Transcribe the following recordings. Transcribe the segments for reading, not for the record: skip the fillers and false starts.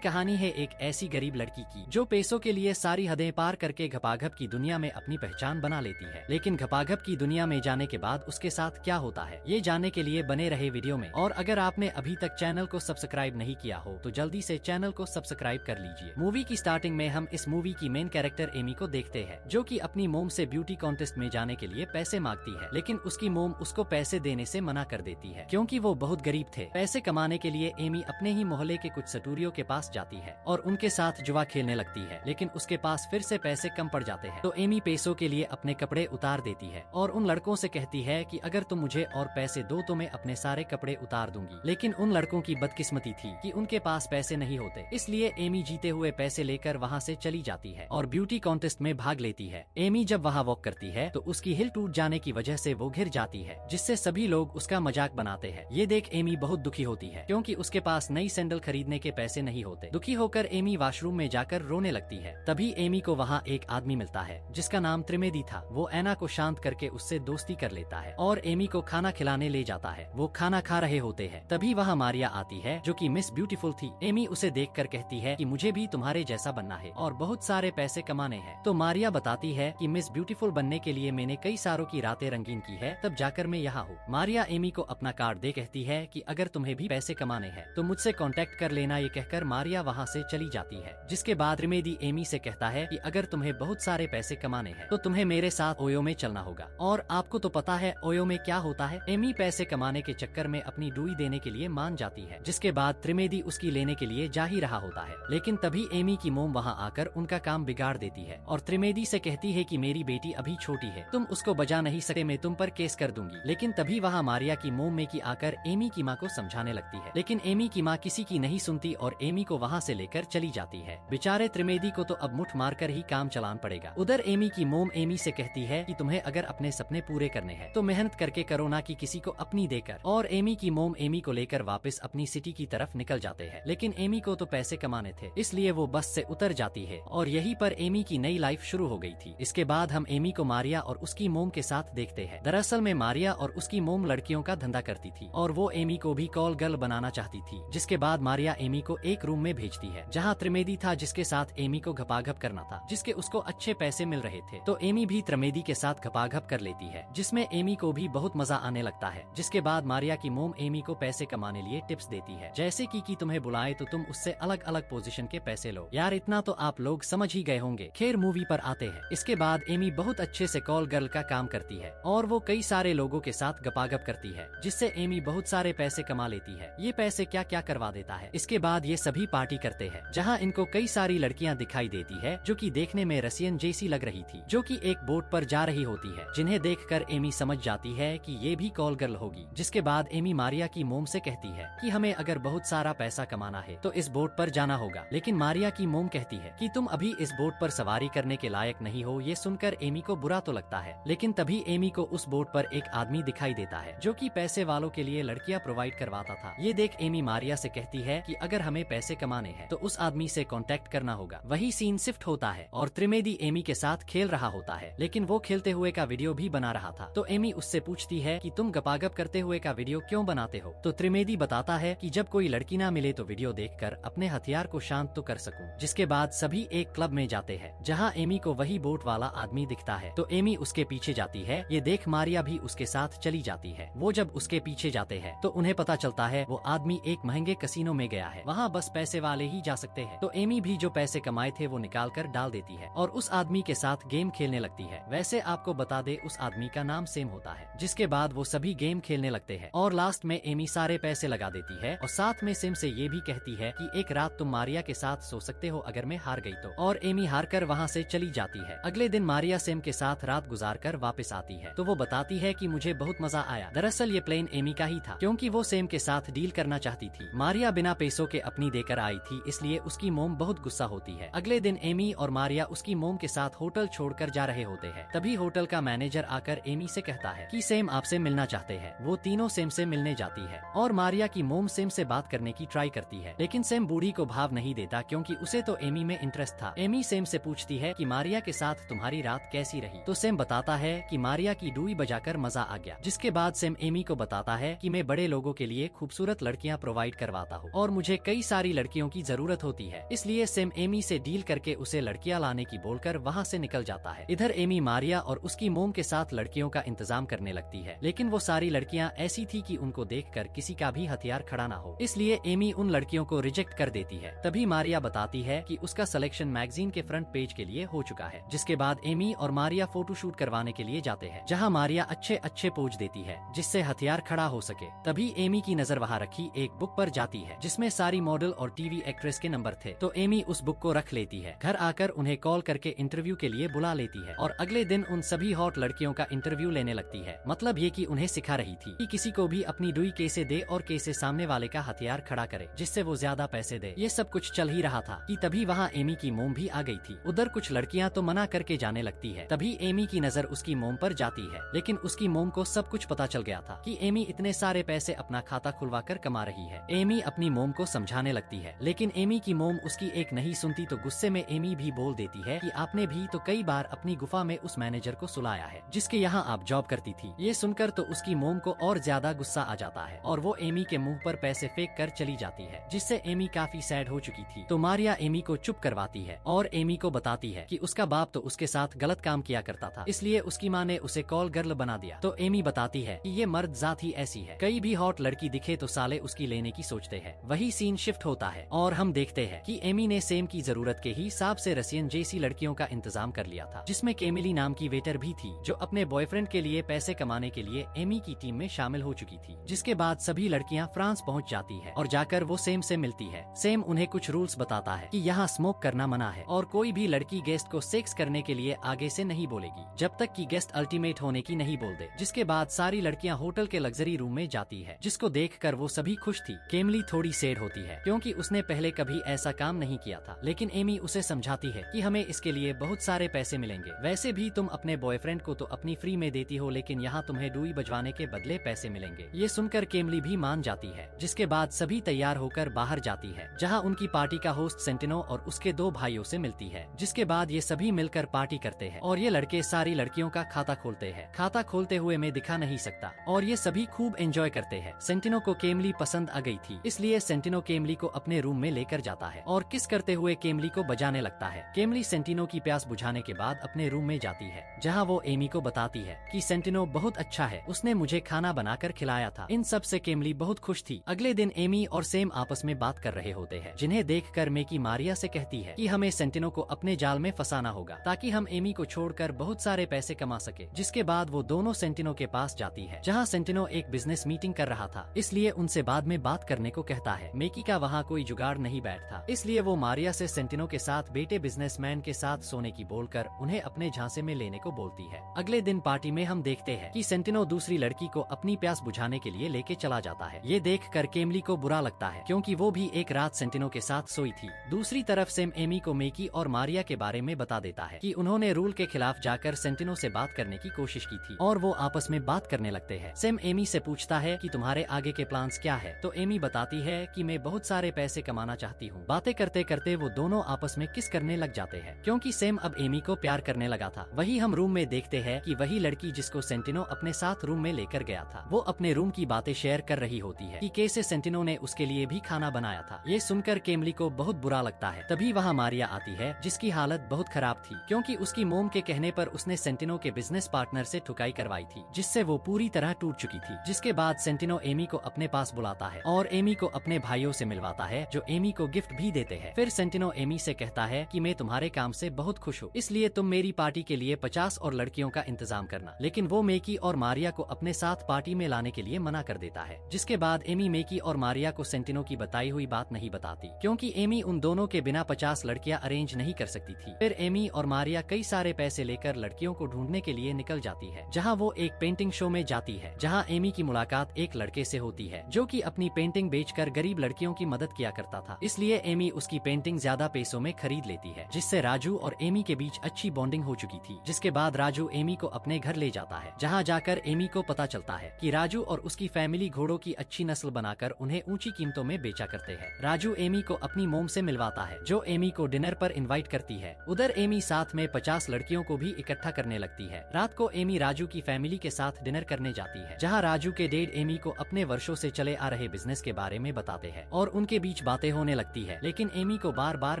कहानी है एक ऐसी गरीब लड़की की जो पैसों के लिए सारी हदें पार करके घपाघप की दुनिया में अपनी पहचान बना लेती है। लेकिन घपाघप की दुनिया में जाने के बाद उसके साथ क्या होता है, ये जानने के लिए बने रहे वीडियो में। और अगर आपने अभी तक चैनल को सब्सक्राइब नहीं किया हो तो जल्दी से चैनल को सब्सक्राइब कर लीजिए। मूवी की स्टार्टिंग में हम इस मूवी की मेन कैरेक्टर एमी को देखते हैं, जो कि अपनी मोम से ब्यूटी कॉन्टेस्ट में जाने के लिए पैसे मांगती है। लेकिन उसकी मोम उसको पैसे देने से मना कर देती है, क्योंकि वो बहुत गरीब थे। पैसे कमाने के लिए एमी अपने ही मोहल्ले के कुछ सटूरियों के पास जाती है और उनके साथ जुआ खेलने लगती है। लेकिन उसके पास फिर से पैसे कम पड़ जाते हैं, तो एमी पैसों के लिए अपने कपड़े उतार देती है और उन लड़कों से कहती है कि अगर तुम मुझे और पैसे दो तो मैं अपने सारे कपड़े उतार दूंगी। लेकिन उन लड़कों की बदकिस्मती थी कि उनके पास पैसे नहीं होते, इसलिए एमी जीते हुए पैसे लेकर वहाँ से चली जाती है और ब्यूटी कॉन्टेस्ट में भाग लेती है। एमी जब वहाँ वॉक करती है तो उसकी हिल टूट जाने की वजह से वो गिर जाती है, जिससे सभी लोग उसका मजाक बनाते हैं। ये देख एमी बहुत दुखी होती है, क्योंकि उसके पास नई सैंडल खरीदने के पैसे नहीं होते। दुखी होकर एमी वॉशरूम में जाकर रोने लगती है। तभी एमी को वहाँ एक आदमी मिलता है जिसका नाम त्रिवेदी था। वो एना को शांत करके उससे दोस्ती कर लेता है और एमी को खाना खिलाने ले जाता है। वो खाना खा रहे होते हैं, तभी वहाँ मारिया आती है जो कि मिस ब्यूटीफुल थी। एमी उसे देखकर कहती है कि मुझे भी तुम्हारे जैसा बनना है और बहुत सारे पैसे कमाने हैं। तो मारिया बताती है कि मिस ब्यूटीफुल बनने के लिए मैंने कई सारों की रातें रंगीन की है, तब जाकर मैं यहाँ हूँ। मारिया एमी को अपना कार्ड दे कहती है कि अगर तुम्हें भी पैसे कमाने हैं तो मुझसे कांटेक्ट कर लेना। ये कहकर मारिया वहाँ से चली जाती है। जिसके बाद त्रिवेदी एमी से कहता है कि अगर तुम्हें बहुत सारे पैसे कमाने हैं तो तुम्हें मेरे साथ ओयो में चलना होगा। और आपको तो पता है ओयो में क्या होता है। एमी पैसे कमाने के चक्कर में अपनी डुई देने के लिए मान जाती है। जिसके बाद त्रिवेदी उसकी लेने के लिए जा ही रहा होता है, लेकिन तभी एमी की मोम वहाँ आकर उनका काम बिगाड़ देती है और त्रिवेदी से कहती है कि मेरी बेटी अभी छोटी है, तुम उसको बजा नहीं सकते, मैं तुम पर केस कर दूंगी। लेकिन तभी वहाँ मारिया की मोम में की आकर एमी की माँ को समझाने लगती है, लेकिन एमी की माँ किसी की नहीं सुनती और एमी को वहाँ से लेकर चली जाती है। बेचारे त्रिवेदी को तो अब मुठ मारकर ही काम चलाना पड़ेगा। उधर एमी की मोम एमी से कहती है कि तुम्हें अगर अपने सपने पूरे करने हैं तो मेहनत करके करो, ना कि किसी को अपनी देकर। और एमी की मोम एमी को लेकर वापस अपनी सिटी की तरफ निकल जाते हैं। लेकिन एमी को तो पैसे कमाने थे, इसलिए वो बस से उतर जाती है और यहीं पर एमी की नई लाइफ शुरू हो गई थी। इसके बाद हम एमी को मारिया और उसकी मोम के साथ देखते हैं। दरअसल में मारिया और उसकी मोम लड़कियों का धंधा करती थी और वो एमी को भी कॉल गर्ल बनाना चाहती थी। जिसके बाद मारिया एमी को एक रूम में भेजती है जहाँ त्रिवेदी था, जिसके साथ एमी को घपाघप करना था, जिसके उसको अच्छे पैसे मिल रहे थे। तो एमी भी त्रिवेदी के साथ घपाघप कर लेती है, जिसमें एमी को भी बहुत मजा आने लगता है। जिसके बाद मारिया की मोम एमी को पैसे कमाने लिए टिप्स देती है, जैसे कि तुम्हें बुलाए तो तुम उससे अलग अलग पोजीशन के पैसे लो। यार इतना तो आप लोग समझ ही गए होंगे। खैर मूवी पर आते हैं। इसके बाद एमी बहुत अच्छे से कॉल गर्ल का काम करती है और वो कई सारे लोगों के साथ घपाघप करती है, जिससे एमी बहुत सारे पैसे कमा लेती है। ये पैसे क्या क्या करवा देता है। इसके बाद ये सभी पार्टी करते हैं, जहाँ इनको कई सारी लड़कियाँ दिखाई देती है जो कि देखने में रसियन जैसी लग रही थी, जो कि एक बोट पर जा रही होती है, जिन्हें देखकर एमी समझ जाती है कि ये भी कॉल गर्ल होगी। जिसके बाद एमी मारिया की मोम से कहती है कि हमें अगर बहुत सारा पैसा कमाना है तो इस बोट पर जाना होगा। लेकिन मारिया की मोम कहती है कि तुम अभी इस बोट पर सवारी करने के लायक नहीं हो। ये सुनकर एमी को बुरा तो लगता है, लेकिन तभी एमी को उस बोट पर एक आदमी दिखाई देता है जो कि पैसे वालों के लिए लड़कियां प्रोवाइड करवाता था। ये देख एमी मारिया से कहती है कि अगर हमें पैसे कमाने हैं तो उस आदमी से कांटेक्ट करना होगा। वही सीन शिफ्ट होता है और त्रिवेदी एमी के साथ खेल रहा होता है, लेकिन वो खेलते हुए का वीडियो भी बना रहा था। तो एमी उससे पूछती है कि तुम गपागप करते हुए का वीडियो क्यों बनाते हो। तो त्रिवेदी बताता है कि जब कोई लड़की ना मिले तो वीडियो देखकर अपने हथियार को शांत तो कर सकूं। जिसके बाद सभी एक क्लब में जाते हैं, जहां एमी को वही बोट वाला आदमी दिखता है। तो एमी उसके पीछे जाती है। ये देख मारिया भी उसके साथ चली जाती है। वो जब उसके पीछे जाते हैं तो उन्हें पता चलता है वो आदमी एक महंगे कसिनो में गया है, वहाँ बस पैसे वाले ही जा सकते हैं। तो एमी भी जो पैसे कमाए थे वो निकाल कर डाल देती है और उस आदमी के साथ गेम खेलने लगती है। वैसे आपको बता दे उस आदमी का नाम सेम होता है। जिसके बाद वो सभी गेम खेलने लगते हैं और लास्ट में एमी सारे पैसे लगा देती है और साथ में सेम से ये भी कहती है कि एक रात तुम मारिया के साथ सो सकते हो अगर मैं हार गई तो। और एमी हार कर वहाँ से चली जाती है। अगले दिन मारिया सेम के साथ रात गुजार कर वापस आती है तो वो बताती है कि मुझे बहुत मजा आया। दरअसल ये प्लान एमी का ही था, क्योंकि वो सेम के साथ डील करना चाहती थी। मारिया बिना पैसों के अपनी देकर आई थी, इसलिए उसकी मोम बहुत गुस्सा होती है। अगले दिन एमी और मारिया उसकी मोम के साथ होटल छोड़कर जा रहे होते हैं। तभी होटल का मैनेजर आकर एमी से कहता है कि सेम आपसे मिलना चाहते हैं। वो तीनों सेम से मिलने जाती है और मारिया की मोम सेम से बात करने की ट्राई करती है, लेकिन सेम बूढ़ी को भाव नहीं देता, क्योंकि उसे तो एमी में इंटरेस्ट था। एमी सेम से पूछती है कि मारिया के साथ तुम्हारी रात कैसी रही। तो सेम बताता है कि मारिया की डुई बजाकर मजा आ गया। जिसके बाद सेम एमी को बताता है कि मैं बड़े लोगों के लिए खूबसूरत लड़कियां प्रोवाइड करवाता हूँ और मुझे कई सारी लड़कियां लड़कियों की जरूरत होती है, इसलिए सैम एमी से डील करके उसे लड़कियां लाने की बोलकर वहाँ से निकल जाता है। इधर एमी मारिया और उसकी मोम के साथ लड़कियों का इंतजाम करने लगती है, लेकिन वो सारी लड़कियां ऐसी थी कि उनको देखकर किसी का भी हथियार खड़ा ना हो, इसलिए एमी उन लड़कियों को रिजेक्ट कर देती है। तभी मारिया बताती है कि उसका सिलेक्शन मैगजीन के फ्रंट पेज के लिए हो चुका है। जिसके बाद एमी और मारिया फोटो शूट करवाने के लिए जाते हैं, जहाँ मारिया अच्छे अच्छे पोज देती है जिससे हथियार खड़ा हो सके। तभी एमी की नजर वहाँ रखी एक बुक पर जाती है जिसमें सारी मॉडल और टीवी एक्ट्रेस के नंबर थे, तो एमी उस बुक को रख लेती है। घर आकर उन्हें कॉल करके इंटरव्यू के लिए बुला लेती है और अगले दिन उन सभी हॉट लड़कियों का इंटरव्यू लेने लगती है। मतलब ये कि उन्हें सिखा रही थी कि किसी को भी अपनी डुई कैसे दे और कैसे सामने वाले का हथियार खड़ा करे जिससे वो ज्यादा पैसे दे। ये सब कुछ चल ही रहा था कि तभी वहाँ एमी की मोम भी आ गई थी। उधर कुछ लड़कियाँ तो मना करके जाने लगती है। तभी एमी की नजर उसकी मोम पर जाती है, लेकिन उसकी मोम को सब कुछ पता चल गया था कि एमी इतने सारे पैसे अपना खाता खुलवा कर कमा रही है। एमी अपनी मोम को समझाने लगती है, लेकिन एमी की मोम उसकी एक नहीं सुनती, तो गुस्से में एमी भी बोल देती है कि आपने भी तो कई बार अपनी गुफा में उस मैनेजर को सुलाया है जिसके यहाँ आप जॉब करती थी। ये सुनकर तो उसकी मोम को और ज्यादा गुस्सा आ जाता है और वो एमी के मुंह पर पैसे फेंक कर चली जाती है, जिससे एमी काफी सैड हो चुकी थी। तो मारिया एमी को चुप करवाती है और एमी को बताती है कि उसका बाप तो उसके साथ गलत काम किया करता था, इसलिए उसकी माँ ने उसे कॉल गर्ल बना दिया। तो एमी बताती है कि ये मर्द जात ही ऐसी है, कई भी हॉट लड़की दिखे तो साले उसकी लेने की सोचते हैं। वही सीन शिफ्ट होता है और हम देखते हैं कि एमी ने सैम की जरूरत के हिसाब से रसियन जैसी लड़कियों का इंतजाम कर लिया था, जिसमें केमिली नाम की वेटर भी थी जो अपने बॉयफ्रेंड के लिए पैसे कमाने के लिए एमी की टीम में शामिल हो चुकी थी। जिसके बाद सभी लड़कियां फ्रांस पहुंच जाती है और जाकर वो सैम से मिलती है। सैम उन्हें कुछ रूल्स बताता है कि यहाँ स्मोक करना मना है और कोई भी लड़की गेस्ट को सेक्स करने के लिए आगे से नहीं बोलेगी जब तक कि गेस्ट अल्टीमेट होने की नहीं बोल दे। जिसके बाद सारी लड़कियां होटल के लग्जरी रूम में जाती है, जिसको देखकर वो सभी खुश थी। केमली थोड़ी सैड होती है क्योंकि उसने पहले कभी ऐसा काम नहीं किया था, लेकिन एमी उसे समझाती है कि हमें इसके लिए बहुत सारे पैसे मिलेंगे। वैसे भी तुम अपने बॉयफ्रेंड को तो अपनी फ्री में देती हो, लेकिन यहाँ तुम्हें डुई बजवाने के बदले पैसे मिलेंगे। ये सुनकर केमली भी मान जाती है। जिसके बाद सभी तैयार होकर बाहर जाती है, जहाँ उनकी पार्टी का होस्ट सेंटिनो और उसके 2 भाइयों से मिलती है। जिसके बाद ये सभी मिलकर पार्टी करते हैं और ये लड़के सारी लड़कियों का खाता खोलते हैं। खाता खोलते हुए मैं दिखा नहीं सकता और ये सभी खूब एंजॉय करते हैं। सेंटिनो को केमली पसंद आ गई थी, इसलिए सेंटिनो केमली को अपने रूम में लेकर जाता है और किस करते हुए केमली को बजाने लगता है। केमली सेंटिनो की प्यास बुझाने के बाद अपने रूम में जाती है, जहाँ वो एमी को बताती है कि सेंटिनो बहुत अच्छा है, उसने मुझे खाना बनाकर खिलाया था। इन सब से केमली बहुत खुश थी। अगले दिन एमी और सैम आपस में बात कर रहे होते हैं, जिन्हें देखकर मेकी मारिया से कहती है कि हमें सेंटिनो को अपने जाल में फंसाना होगा ताकि हम एमी को छोड़कर बहुत सारे पैसे कमा सके। जिसके बाद वो दोनों सेंटिनो के पास जाती है, जहाँ सेंटिनो एक बिजनेस मीटिंग कर रहा था, इसलिए उनसे बाद में बात करने को कहता है। मेकी का वहाँ कोई जुगाड़ नहीं बैठता, इसलिए वो मारिया से सेंटिनो के साथ बेटे बिजनेसमैन के साथ सोने की बोलकर उन्हें अपने झांसे में लेने को बोलती है। अगले दिन पार्टी में हम देखते हैं कि सेंटिनो दूसरी लड़की को अपनी प्यास बुझाने के लिए लेके चला जाता है। ये देखकर केमली को बुरा लगता है क्योंकि वो भी एक रात सेंटिनो के साथ सोई थी। दूसरी तरफ सैम एमी को मेकी और मारिया के बारे में बता देता है कि उन्होंने रूल के खिलाफ जाकर सेंटिनो से बात करने की कोशिश की थी और वो आपस में बात करने लगते हैं। सैम एमी से पूछता है कि तुम्हारे आगे के प्लान्स क्या है, तो एमी बताती है कि मैं बहुत सारे पैसे कमाना चाहती हूँ। बातें करते करते वो दोनों आपस में किस करने लग जाते हैं क्योंकि सैम अब एमी को प्यार करने लगा था। वही हम रूम में देखते हैं कि वही लड़की जिसको सेंटिनो अपने साथ रूम में लेकर गया था, वो अपने रूम की बातें शेयर कर रही होती है कि कैसे सेंटिनो ने उसके लिए भी खाना बनाया था। ये सुनकर केमली को बहुत बुरा लगता है। तभी वहाँ मारिया आती है, जिसकी हालत बहुत खराब थी क्योंकि उसकी मोम के कहने पर उसने सेंटिनो के बिजनेस पार्टनर से ठुकाई करवाई थी, जिससे वो पूरी तरह टूट चुकी थी। जिसके बाद सेंटिनो एमी को अपने पास बुलाता है और एमी को अपने भाइयों से मिलवाता है, जो एमी को गिफ्ट भी देते हैं। फिर सेंटिनो एमी से कहता है कि मैं तुम्हारे काम से बहुत खुश हूँ, इसलिए तुम मेरी पार्टी के लिए 50 और लड़कियों का इंतजाम करना। लेकिन वो मेकी और मारिया को अपने साथ पार्टी में लाने के लिए मना कर देता है। जिसके बाद एमी मेकी और मारिया को सेंटिनो की बताई हुई बात नहीं बताती क्योंकि एमी उन दोनों के बिना 50 लड़कियां अरेंज नहीं कर सकती थी। फिर एमी और मारिया कई सारे पैसे लेकर लड़कियों को ढूंढने के लिए निकल जाती है, जहाँ वो एक पेंटिंग शो में जाती है, जहाँ एमी की मुलाकात एक लड़के से होती है जो कि अपनी पेंटिंग बेचकर गरीब लड़कियों की मदद किया करता था। इसलिए एमी उसकी पेंटिंग ज्यादा पैसों में खरीद लेती है, जिससे राजू और एमी के बीच अच्छी बॉन्डिंग हो चुकी थी। जिसके बाद राजू एमी को अपने घर ले जाता है, जहाँ जाकर एमी को पता चलता है कि राजू और उसकी फैमिली घोड़ों की अच्छी नस्ल बनाकर उन्हें ऊंची कीमतों में बेचा करते हैं। राजू एमी को अपनी मोम से मिलवाता है, जो एमी को डिनर पर इनवाइट करती है। उधर एमी साथ में 50 लड़कियों को भी इकट्ठा करने लगती है। रात को एमी राजू की फैमिली के साथ डिनर करने जाती है, जहाँ राजू के डैड एमी को अपने वर्षों से चले आ रहे बिजनेस के बारे में बताते हैं और उनके बीच बातें होने लगती है, लेकिन एमी को बार बार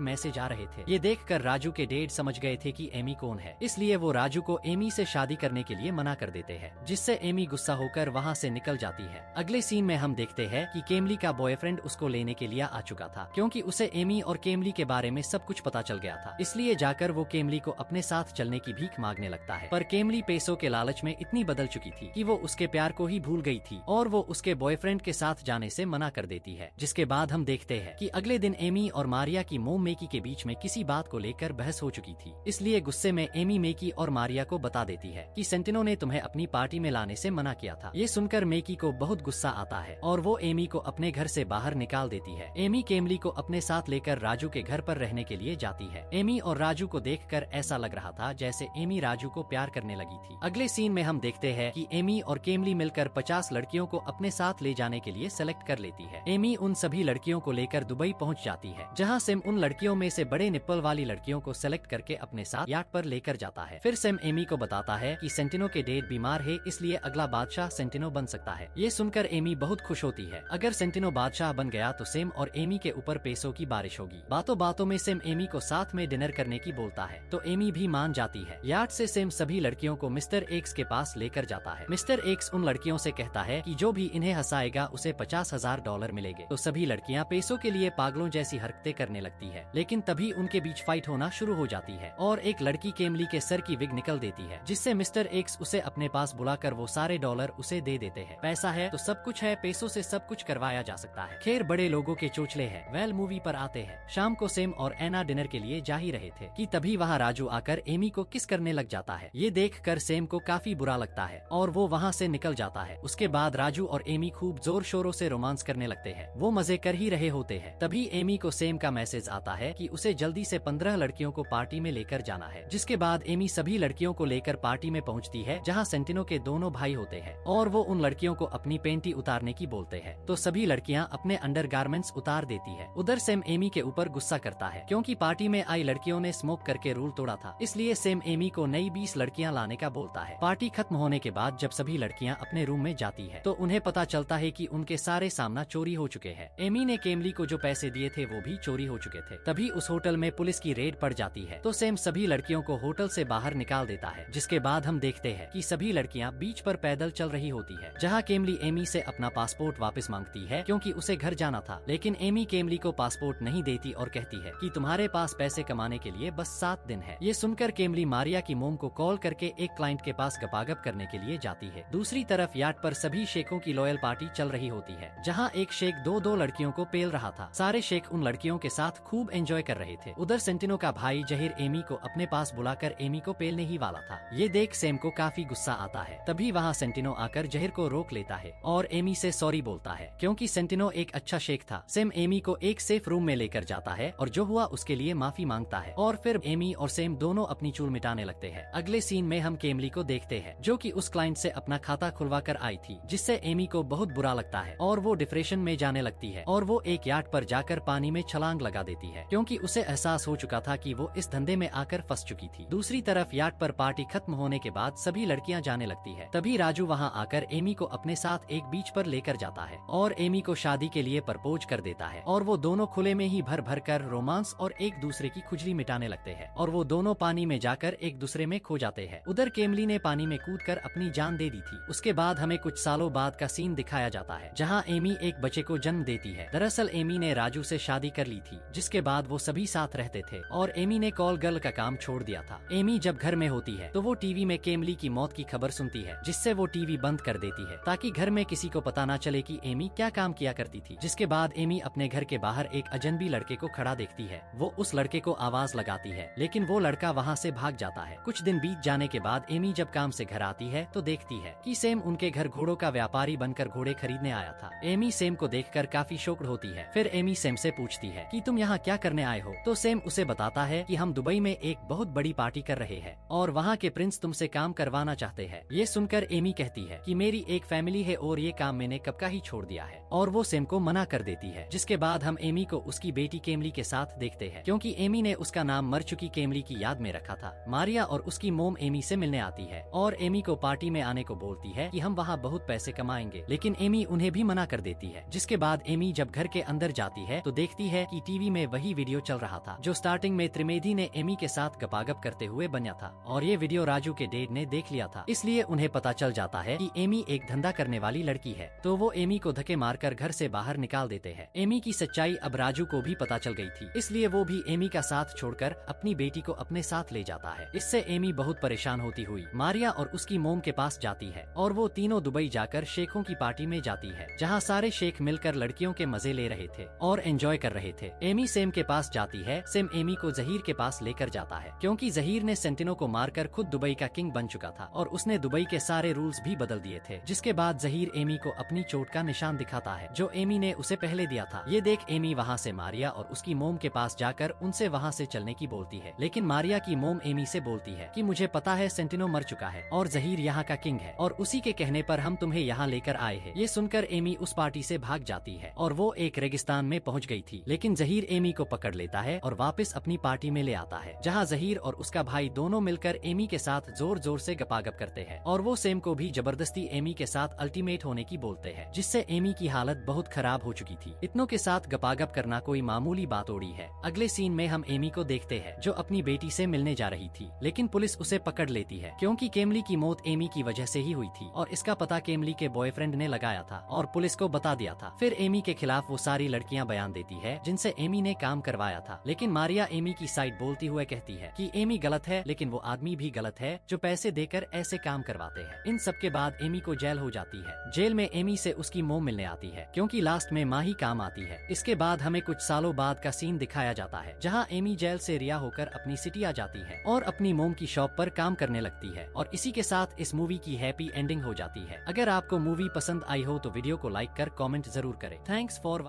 मैसेज आ रहे थे। ये देखकर राजू के डैड समझ गए थे कि एमी कौन है, इसलिए वो राजू को एमी से शादी करने के लिए मना कर देते हैं, जिससे एमी गुस्सा होकर वहाँ से निकल जाती है। अगले सीन में हम देखते हैं कि केमली का बॉयफ्रेंड उसको लेने के लिए आ चुका था, क्योंकि उसे एमी और केमली के बारे में सब कुछ पता चल गया था। इसलिए जाकर वो केमली को अपने साथ चलने की भीख मांगने लगता है, पर केमली पैसों के लालच में इतनी बदल चुकी थी कि वो उसके प्यार को ही भूल गई थी और वो उसके बॉयफ्रेंड के साथ जाने से मना कर देती है। जिसके बाद हम देखते हैं कि अगले दिन एमी और मारिया की मोम मेकी के बीच में किसी बात को लेकर बहस हो चुकी थी। इसलिए गुस्से में एमी मेकी और मारिया को बता देती है कि सेंटिनो ने तुम्हें अपनी पार्टी में लाने से मना किया था। ये सुनकर मेकी को बहुत गुस्सा आता है और वो एमी को अपने घर से बाहर निकाल देती है। एमी केमली को अपने साथ लेकर राजू के घर पर रहने के लिए जाती है। एमी और राजू को देखकर ऐसा लग रहा था जैसे एमी राजू को प्यार करने लगी थी। अगले सीन में हम देखते हैं कि एमी और केमली मिलकर 50 लड़कियों को अपने साथ ले जाने के लिए सेलेक्ट कर लेती है। एमी उन सभी लड़कियों को लेकर दुबई पहुंच जाती है, जहां सेम उन लड़कियों में से बड़े निप्पल वाली लड़कियों को सेलेक्ट करके अपने साथ याट पर लेकर जाता है। फिर सेम एमी को बताता है कि सेंटिनो के डैड बीमार है, इसलिए अगला बादशाह सेंटिनो बन सकता है। ये सुनकर एमी बहुत खुश होती है। अगर सेंटिनो बादशाह बन गया तो सेम और एमी के ऊपर पैसों की बारिश होगी। बातों बातों में सेम एमी को साथ में डिनर करने की बोलता है, तो एमी भी मान जाती है। याट से सेम सभी लड़कियों को मिस्टर एक्स के पास लेकर जाता है। मिस्टर एक्स उन लड़कियों से कहता है कि जो भी इन्हें हंसाएगा उसे $50,000 मिलेंगे। तो सभी लड़कियां पैसों के लिए पागलों जैसी हरकतें करने लगती है, लेकिन तभी उनके बीच फाइट होना शुरू हो जाती है और एक लड़की केमली के सर की विग निकल देती है, जिससे मिस्टर एक्स उसे अपने पास बुलाकर वो सारे डॉलर उसे दे देते हैं। पैसा है तो सब कुछ है, पैसों से सब कुछ करवाया जा सकता है। खैर बड़े लोगों के चोचले हैं। वेल मूवी पर आते हैं। शाम को सेम और एना डिनर के लिए जा ही रहे थे कि तभी वहाँ राजू आकर एमी को किस करने लग जाता है। ये देखकर सेम को काफी बुरा लगता है और वो वहाँ से निकल जाता है। उसके बाद राजू और एमी खूब जोर शोरों से रोमांस करने लगते हैं। वो मजे कर ही रहे होते हैं। तभी एमी को सेम का मैसेज आता है कि उसे जल्दी से 15 लड़कियों को पार्टी में लेकर जाना है। जिसके बाद एमी सभी लड़कियों को लेकर पार्टी में पहुँचती है, जहाँ सेंटिनो के दोनों भाई होते हैं और वो उन लड़कियों को अपनी पेंटी उतारने की बोलते हैं। तो सभी लड़कियाँ अपने अंडरगारमेंट्स उतार देती है। उधर सेम एमी के ऊपर गुस्सा करता है, क्योंकि पार्टी में आई लड़कियों ने स्मोक करके रूल तोड़ा था। इसलिए सेम एमी को नई 20 लड़कियां लाने का बोलता है। पार्टी खत्म होने के बाद जब सभी लड़कियां अपने रूम में जाती है तो उन्हें पता चलता है कि उनके सारे सामान चोरी हो चुके हैं। एमी ने केमली को जो पैसे दिए थे वो भी चोरी हो चुके थे। तभी उस होटल में पुलिस की रेड पड़ जाती है, तो सेम सभी लड़कियों को होटल से बाहर निकाल देता है। जिसके बाद हम देखते हैं कि सभी लड़कियां बीच पर पैदल चल रही होती है, जहां केमली एमी से अपना पासपोर्ट वापस मांगती है, क्योंकि उसे घर जाना था। लेकिन एमी केमली को पासपोर्ट नहीं देती और कहती है कि तुम्हारे पास पैसे कमाने के लिए बस 7 दिन है। ये सुनकर केमली मारिया की मोम को कॉल करके एक क्लाइंट के पास गपागप करने के लिए जाती है। दूसरी तरफ याट पर सभी शेखों की लॉयल पार्टी चल रही होती है, जहां एक शेख दो लड़कियों को पेल रहा था। सारे शेख उन लड़कियों के साथ खूब एंजॉय कर रहे थे। उधर सेंटिनो का भाई जहीर एमी को अपने पास बुलाकर एमी को पेलने ही वाला था। ये देख सेम को काफी गुस्सा आता है। तभी वहाँ सेंटिनो आकर जहीर को रोक लेता है और एमी से सॉरी बोलता है, क्योंकि सेंटिनो एक अच्छा शेख था। सेम एमी को एक सेफ रूम में लेकर जाता है और जो हुआ उसके लिए माफी मांगता है और फिर एमी और सेम दोनों अपनी चूल मिटाने लगते हैं। अगले सीन में हम केमली को देखते हैं, जो कि उस क्लाइंट से अपना खाता खुलवा कर आई थी, जिससे एमी को बहुत बुरा लगता है और वो डिप्रेशन में जाने लगती है और वो एक याट पर जाकर पानी में छलांग लगा देती है, क्योंकि उसे एहसास हो चुका था कि वो इस धंधे में आकर फंस चुकी थी। दूसरी तरफ याट पर पार्टी खत्म होने के बाद सभी लड़कियां जाने लगती है। तभी राजू वहां आकर एमी को अपने साथ एक बीच पर लेकर जाता है और एमी को शादी के लिए प्रपोज कर देता है और वो दोनों खुले में ही भर भर कर रोमांस और एक दूसरे की खुजली मिटाने लगते हैं और वो दोनों पानी में जाकर एक दूसरे में खो जाते हैं। उधर केमली ने पानी में कूदकर अपनी जान दे दी थी। उसके बाद हमें कुछ सालों बाद का सीन दिखाया जाता है, जहां एमी एक बच्चे को जन्म देती है। दरअसल एमी ने राजू से शादी कर ली थी, जिसके बाद वो सभी साथ रहते थे और एमी ने कॉल गर्ल का काम छोड़ दिया था। एमी जब घर में होती है तो वो टीवी में केमली की मौत की खबर सुनती है, जिससे वो टीवी बंद कर देती है ताकि घर में किसी को पता ना चले कि एमी क्या काम किया करती थी। जिसके बाद एमी अपने घर के बाहर एक अजनबी लड़के को खड़ा देखती है। वो उस लड़के को आवाज लगाती है, लेकिन वो लड़का वहाँ से भाग जाता है। कुछ दिन बीत जाने के बाद एमी जब काम से घर आती है तो देखती है कि सेम उनके घर घोड़ों का व्यापारी बनकर घोड़े खरीदने आया था। एमी सेम को देखकर काफी शॉक्ड होती है। फिर एमी सेम से पूछती है कि तुम यहाँ क्या करने आए हो, तो सेम उसे बताता है कि हम दुबई में एक बहुत बड़ी पार्टी कर रहे हैं और वहाँ के प्रिंस तुमसे काम करवाना चाहते हैं। ये सुनकर एमी कहती है कि मेरी एक फैमिली है और ये काम मैंने कब का ही छोड़ दिया है, और वो सेम को मना कर देती है। जिसके बाद हम एमी को उसकी बेटी केमली के साथ देखते हैं, क्योंकि एमी ने उसका नाम मर चुकी केमली की याद में रखा था। मारिया और उसकी मोम एमी से मिलने आती है और एमी को पार्टी में आने को बोलती है कि हम वहाँ बहुत पैसे कमाएंगे, लेकिन एमी उन्हें भी मना कर देती है। जिसके बाद एमी जब घर के के अंदर जाती है तो देखती है कि टीवी में वही वीडियो चल रहा था जो स्टार्टिंग में त्रिवेदी ने एमी के साथ गपागप करते हुए बना था, और ये वीडियो राजू के डैड ने देख लिया था। इसलिए उन्हें पता चल जाता है कि एमी एक धंधा करने वाली लड़की है, तो वो एमी को धक्के मारकर घर से बाहर निकाल देते हैं। एमी की सच्चाई अब राजू को भी पता चल गई थी, इसलिए वो भी एमी का साथ छोड़कर अपनी बेटी को अपने साथ ले जाता है। इससे एमी बहुत परेशान होती हुई मारिया और उसकी मोम के पास जाती है, और वो तीनों दुबई जाकर शेखों की पार्टी में जाती है, जहाँ सारे शेख मिलकर लड़कियों के मजे ले रहे थे और एंजॉय कर रहे थे। एमी सेम के पास जाती है। सेम एमी को जहीर के पास लेकर जाता है, क्योंकि जहीर ने सेंटिनो को मारकर खुद दुबई का किंग बन चुका था और उसने दुबई के सारे रूल्स भी बदल दिए थे। जिसके बाद जहीर एमी को अपनी चोट का निशान दिखाता है जो एमी ने उसे पहले दिया था। ये देख एमी वहाँ से मारिया और उसकी मोम के पास जाकर उनसे वहाँ से चलने की बोलती है, लेकिन मारिया की मोम एमी से बोलती है कि मुझे पता है सेंटिनो मर चुका है और जहीर यहाँ का किंग है और उसी के कहने पर हम तुम्हें यहाँ लेकर आए हैं। ये सुनकर एमी उस पार्टी से भाग जाती है और वो एक रेगिस्तान में पहुँच गई थी, लेकिन जहीर एमी को पकड़ लेता है और वापस अपनी पार्टी में ले आता है, जहाँ जहीर और उसका भाई दोनों मिलकर एमी के साथ जोर जोर से गपागप करते हैं और वो सेम को भी जबरदस्ती एमी के साथ अल्टीमेट होने की बोलते हैं, जिससे एमी की हालत बहुत खराब हो चुकी थी। इतनों के साथ गपागप करना कोई मामूली बात ओड़ी है। अगले सीन में हम एमी को देखते हैं जो अपनी बेटी से मिलने जा रही थी, लेकिन पुलिस उसे पकड़ लेती है क्योंकि केमली की मौत एमी की वजह से ही हुई थी और इसका पता केमली के बॉयफ्रेंड ने लगाया था और पुलिस को बता दिया था। फिर एमी के खिलाफ वो सारी लड़कियां बयान देती है जिनसे एमी ने काम करवाया था, लेकिन मारिया एमी की साइड बोलती हुए कहती है कि एमी गलत है, लेकिन वो आदमी भी गलत है जो पैसे देकर ऐसे काम करवाते हैं। इन सब के बाद एमी को जेल हो जाती है। जेल में एमी से उसकी मोम मिलने आती है क्योंकि लास्ट में माँ ही काम आती है। इसके बाद हमें कुछ सालों बाद का सीन दिखाया जाता है जहाँ एमी जेल से रिहा होकर अपनी सिटी आ जाती है और अपनी मोम की शॉप पर काम करने लगती है, और इसी के साथ इस मूवी की हैप्पी एंडिंग हो जाती है। अगर आपको मूवी पसंद आई हो तो वीडियो को लाइक कर कमेंट जरूर करें। Thanks for